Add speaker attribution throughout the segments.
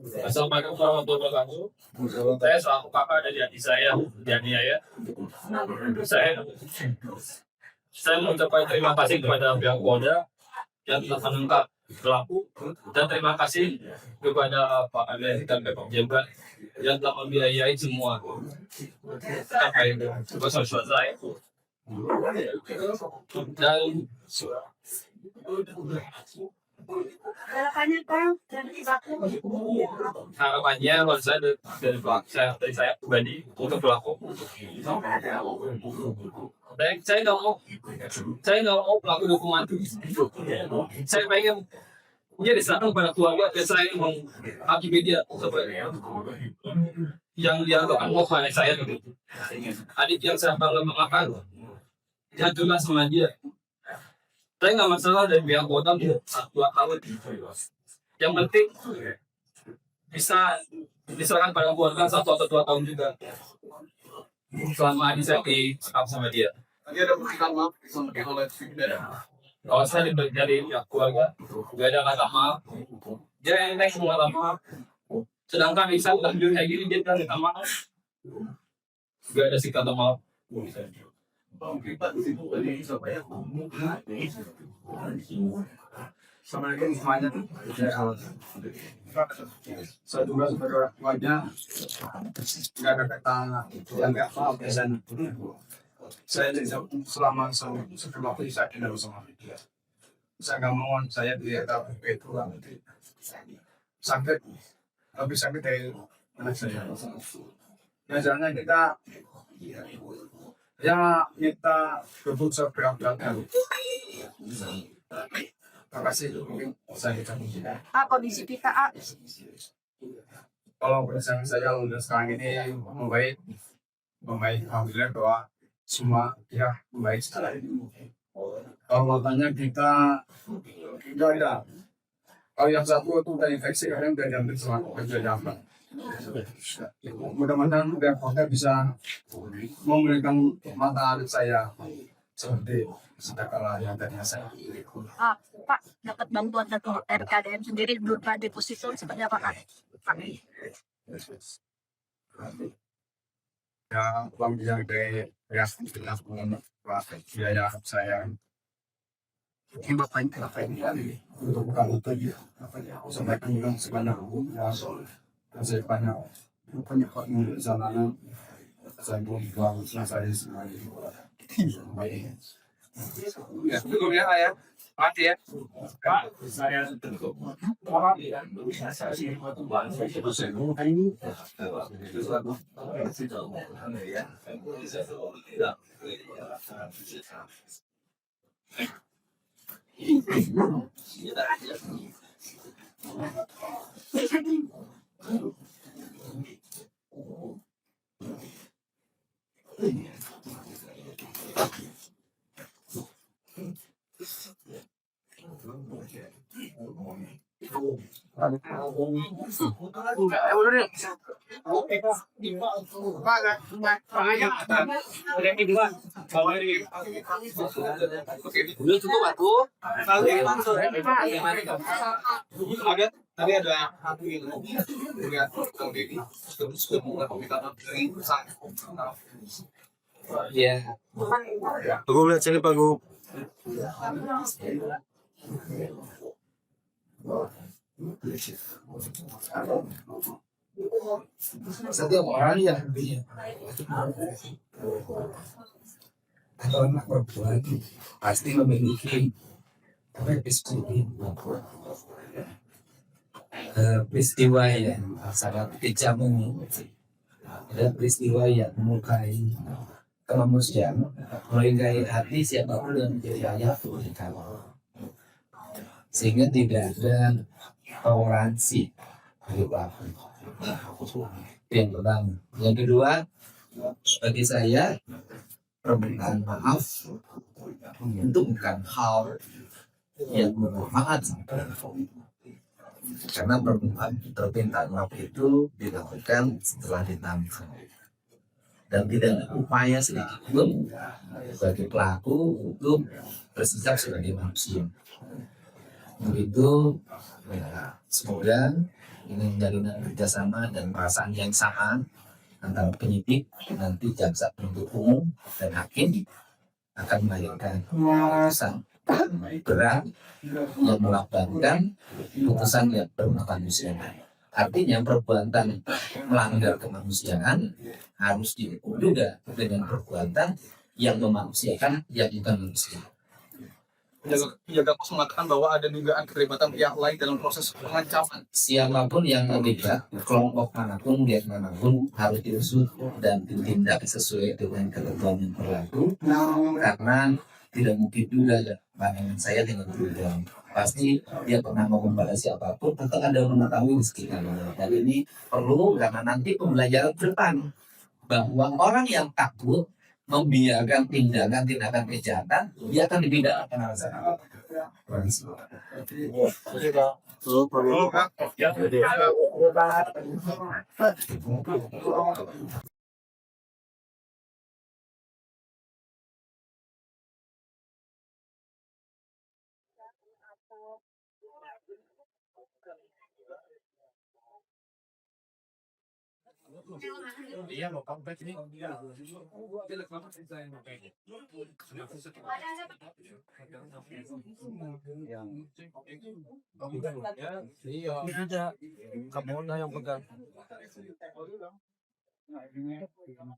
Speaker 1: Assalamualaikum warahmatullahi wabarakatuh. Saya selaku kakak dari adik saya, Dianiaya. Saya saya mengucapkan terima kasih kepada pihak Polda yang telah menangkap pelaku dan terima kasih kepada Pak Amir dan Bapak Jenderal yang telah membiayai semua sampai selesai. Dan harapannya kalau saya dari saya pribadi untuk pelaku, saya nggak mau pelaku hukuman. Saya pengen dia diserahkan pada keluarga dan saya menghakimi dia seperti yang dianggap mau anak saya gitu. Adik yang saya bangga makan, dia jelas sama dia. Saya nggak masalah dari pihak kota 2 tahun. Yang penting bisa diserahkan pada keluarga 1 atau 2 tahun juga. Selama adik saya disekap sama dia.
Speaker 2: Tadi ada permintaan maaf oleh
Speaker 1: Kalau saya dari pihak keluarga, gak ada kata maaf. Dia yang next mau kata maaf. Sedangkan Iksan udah jujur kayak gini, dia bilang minta maaf. Gak ada sih kata maaf.
Speaker 2: Assalamualaikum semuanya. Saya juga sebagai wajah nggak ada kata yang nggak maaf ya saya selama sebelum saya tidak bersama dia. Saya nggak mau saya tidak tahu itu sakit lebih sakit dari anak saya. Ya jangan kita kita berusaha berangkat. Terima kasih mungkin saya
Speaker 3: Kondisi kita
Speaker 2: kalau bersama saya udah sekarang ini membaik alhamdulillah doa semua ya membaik sekarang ini. Kalau katanya kita enggak ada. Kalau yang satu itu udah infeksi kadang udah diambil sama kerja jamban. Mudah-mudahan pihak kota bisa memberikan mata adik saya seperti sedekah yang tadinya saya.
Speaker 3: Pak, dapat bantuan dari RKDM sendiri berupa deposito seperti apa Pak?
Speaker 2: Ya, uang yang dari biaya saya. Ini bapak ini untuk bukan itu sampaikan bilang sebanyak saya banyak jalanan saya buang saya semuanya. Ya, cukup ya ayah. Mati ya.
Speaker 1: Pak, saya tutup.
Speaker 2: Tadi ada satu yang lihat kalau ini sudah mulai pembicaraan dari
Speaker 4: Ya. Aku lihat sini Pak Gu.
Speaker 2: setiap orang yang atau anak perempuan pasti memiliki peristiwa yang sangat kejam ini. Ada peristiwa yang melukai kemanusiaan, melukai hati siapapun yang menjadi ayah, sehingga tidak ada toleransi. Yang pertama, yang kedua, bagi saya permintaan maaf itu bukan hal yang bermanfaat, karena permintaan maaf itu dilakukan setelah ditangkap dan tidak ada upaya sedikit pun bagi pelaku untuk bersikap sebagai manusia. Begitu, ya, semoga
Speaker 5: ini menjalin kerjasama dan perasaan yang sama antara penyidik, nanti jaksa penuntut umum dan hakim akan melahirkan putusan berat yang melambangkan putusan yang berkemanusiaan. Artinya perbuatan melanggar kemanusiaan harus dihukum juga dengan perbuatan yang memanusiakan yang bukan manusia.
Speaker 1: Penjaga pos mengatakan bahwa ada dugaan keterlibatan pihak lain dalam proses pengancaman.
Speaker 5: Siapapun yang terlibat, kelompok manapun, pihak manapun harus diusut dan ditindak sesuai dengan ketentuan yang berlaku. Karena tidak mungkin juga pandangan saya dengan tujuan. Pasti dia pernah ngomong pada siapapun, tentu ada mengetahui di sekitarnya. Dan ini perlu karena nanti pembelajaran ke depan bahwa orang yang takut membiarkan tindakan-tindakan kejahatan, dia akan dipidanakan alasan.
Speaker 2: Iya, mau comeback ini. Iya.
Speaker 4: Ini aja. Kamu yang pegang.
Speaker 3: Yang pertama.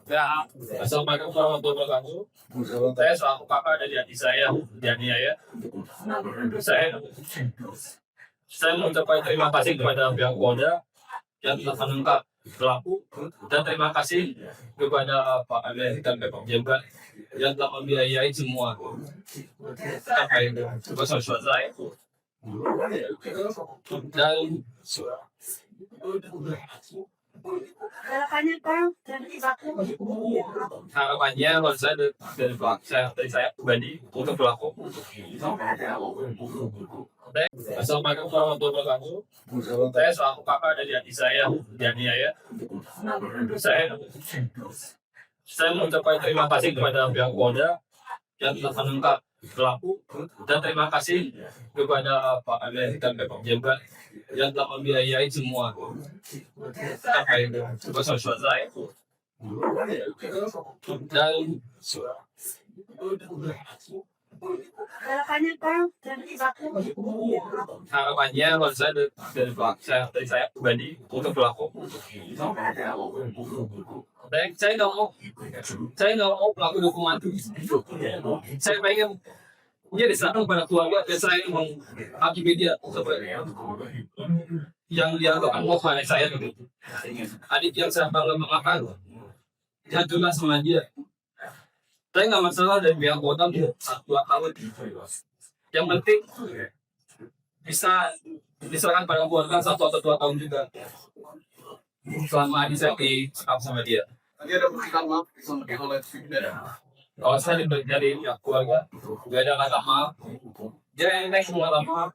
Speaker 1: Ya, assalamualaikum warahmatullahi wabarakatuh. Saya selaku kakak dari adik saya, dianiaya. Saya mengucapkan terima kasih kepada pihak Polda yang telah menangkap pelaku dan terima kasih kepada Pak Ade dan Pemkab Jember yang telah membiayai semua sampai selesai. Dan harapannya kalau saya dari saya pribadi untuk pelaku. Assalamualaikum warahmatullahi wabarakatuh. Saya selaku kakak dari adik saya, dianiaya. Saya mengucapkan terima kasih kepada pihak Polda yang telah menangkap pelaku dan terima kasih kepada Pak Ade dan Pemkab Jember yang telah membiayai semua sampai selesai. Dan harapannya kalau saya dari saya pribadi untuk pelaku. Saya nggak mau pelaku hukuman. Saya pengen dia diserahkan pada keluarga dan saya menghakimi dia yang dianggap pada saya gitu. Adik yang saya bangga mengatakan jatuhlah sama dia. Saya nggak masalah dari pihak kota 2 tahun. Yang penting bisa diserahkan pada keluarga 1 atau 2 tahun juga. Selama adik saya disekap sama dia.
Speaker 2: Tadi ada permintaan maaf oleh
Speaker 1: Kalau saya dari pihak keluarga, gak ada kata maaf. Dia yang naik semua kata maaf.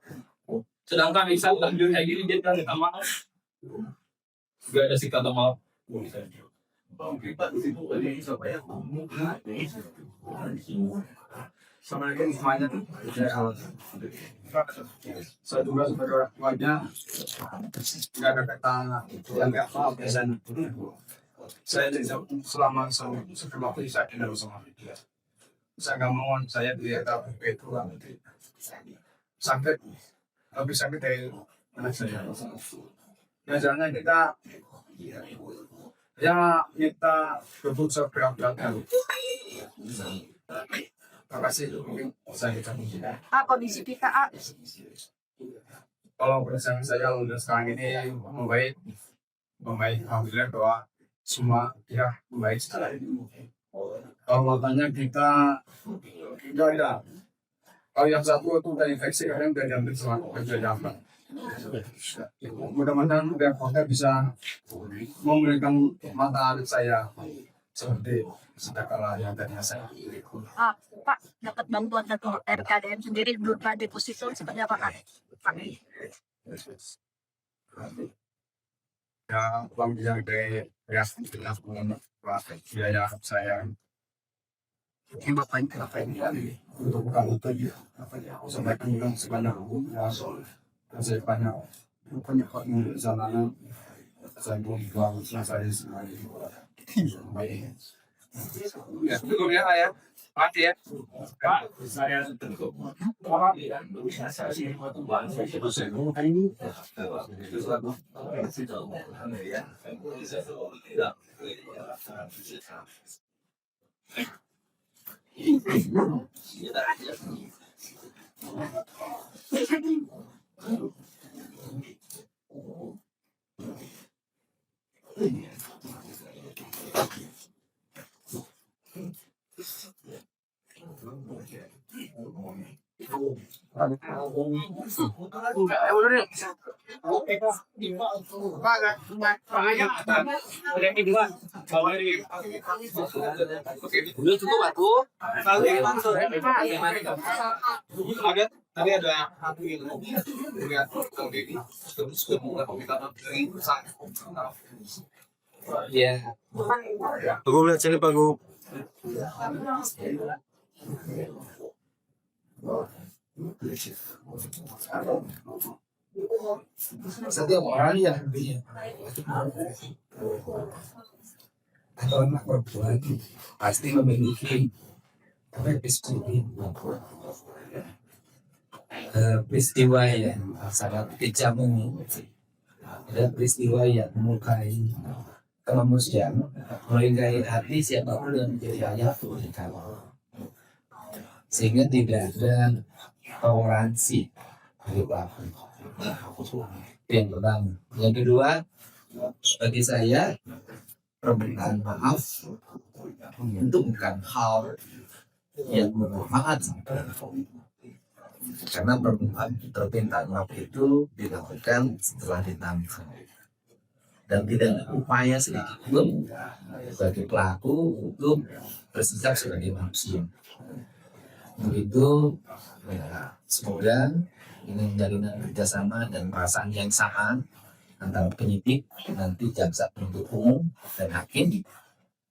Speaker 1: Sedangkan Isa udah jujur kayak gini, dia bilang minta maaf. Gak ada sih kata maaf.
Speaker 2: Assalamualaikum semuanya. Saya juga sebagai orang tuanya nggak ada kata yang nggak maaf ya saya selama waktu saya tidak sama dia. Saya nggak mau saya tidak tahu itu sakit lebih sakit dari anak saya. Biasanya kita ya kita keputusan berangkat. Terima kasih mungkin saya
Speaker 3: Kondisi kita
Speaker 2: kalau perasaan saya udah sekarang ini membaik alhamdulillah bahwa semua ya membaik secara Kalau katanya kita ya. Kalau yang satu itu udah infeksi, kadang udah diambil sama kerja jamban. Mudah-mudahan Bepomda bisa memberikan mata alit saya seperti sedekah yang tadinya saya.
Speaker 3: Pak, dapat bantuan dari RKDM sendiri belum Pak deposito seperti apa Pak? Pak.
Speaker 2: Ya, uang yang dari biaya saya. Mungkin Bapak ini untuk bukan itu ya. Sebaiknya sebanyak ya, saya banyak punya jalanan saya belum buang saya sendiri. Baik. Ya, cukup ya, ayah. Mati ya. Pak, saya
Speaker 1: Udah cukup aku.
Speaker 2: Tadi ada satu yang lihat terus
Speaker 5: Ya,
Speaker 4: Aku lihat sini Pak Gu.
Speaker 5: setiap orang yang punya atau anak perempuan pasti memiliki peristiwa yang sangat kejam ini. Ada peristiwa yang melukai kemanusiaan, melukai hati siapapun yang menjadi ayah sehingga tidak ada toleransi dari pelaku. Yang pertama, yang kedua, bagi saya permintaan maaf itu bukan hal yang bermanfaat, karena permintaan maaf itu dilakukan setelah ditangkap dan tidak ada upaya sedikit pun bagi pelaku untuk bersikap sebagai manusia. Begitu, ya, semoga ini menjadi kerjasama dan perasaan yang sama antara penyidik, nanti jaksa penuntut umum dan hakim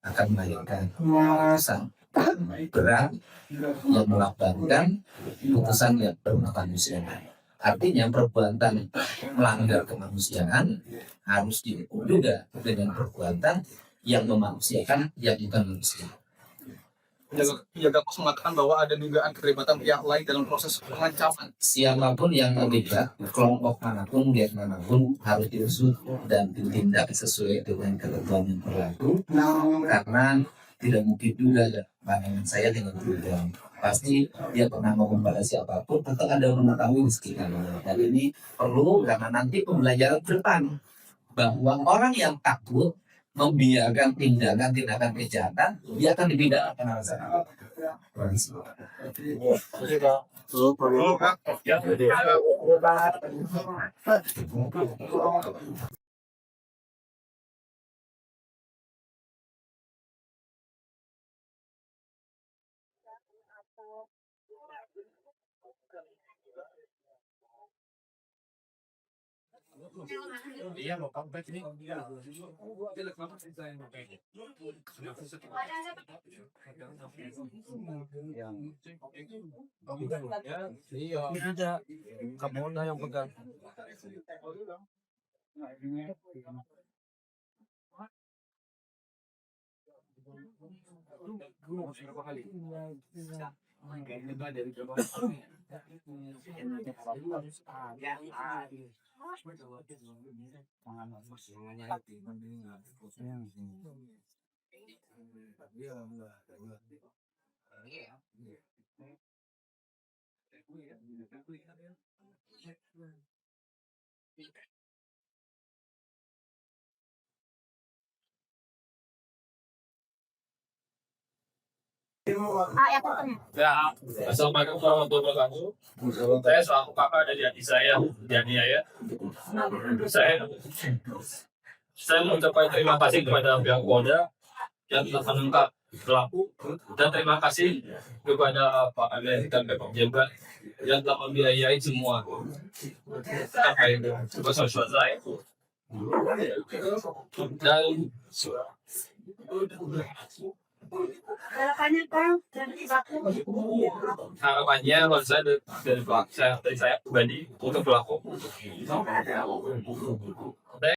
Speaker 5: akan melahirkan putusan berat yang melambangkan putusan yang berkemanusiaan. Artinya perbuatan melanggar kemanusiaan harus dihukum juga dengan perbuatan yang memanusiakan yang bukan manusia.
Speaker 6: Penjaga pos mengatakan bahwa ada dugaan keterlibatan pihak lain dalam proses pengancaman.
Speaker 5: Siapapun yang terlibat, kelompok manapun, biar manapun harus diusut dan ditindak sesuai dengan ketentuan yang berlaku. Karena tidak mungkin juga ada pandangan saya dengan juga. Pasti dia pernah ngomong pada siapapun, atau ada yang mengetahui di sekitarnya. Dan ini perlu karena nanti pembelajaran ke depan bahwa orang yang takut membiarkan tindakan kejahatan, dia akan dipidana penjara.
Speaker 2: Iya, mau comeback ini.
Speaker 4: Iya. Tidak. Kamu lah yang pegang.
Speaker 3: Ya pokoknya.
Speaker 1: Ya, assalamualaikum warahmatullahi wabarakatuh. Saya selaku kakak dari adik saya, dianiaya. Saya mengucapkan terima kasih kepada pihak Polda yang telah menangkap pelaku, dan terima kasih kepada Pak Amir dan Pemkab Jember yang telah membiayai semua sampai selesai. Dan
Speaker 3: Harapannya Kang dari aku.
Speaker 1: harapannya kalau saya dari saya pribadi untuk pelaku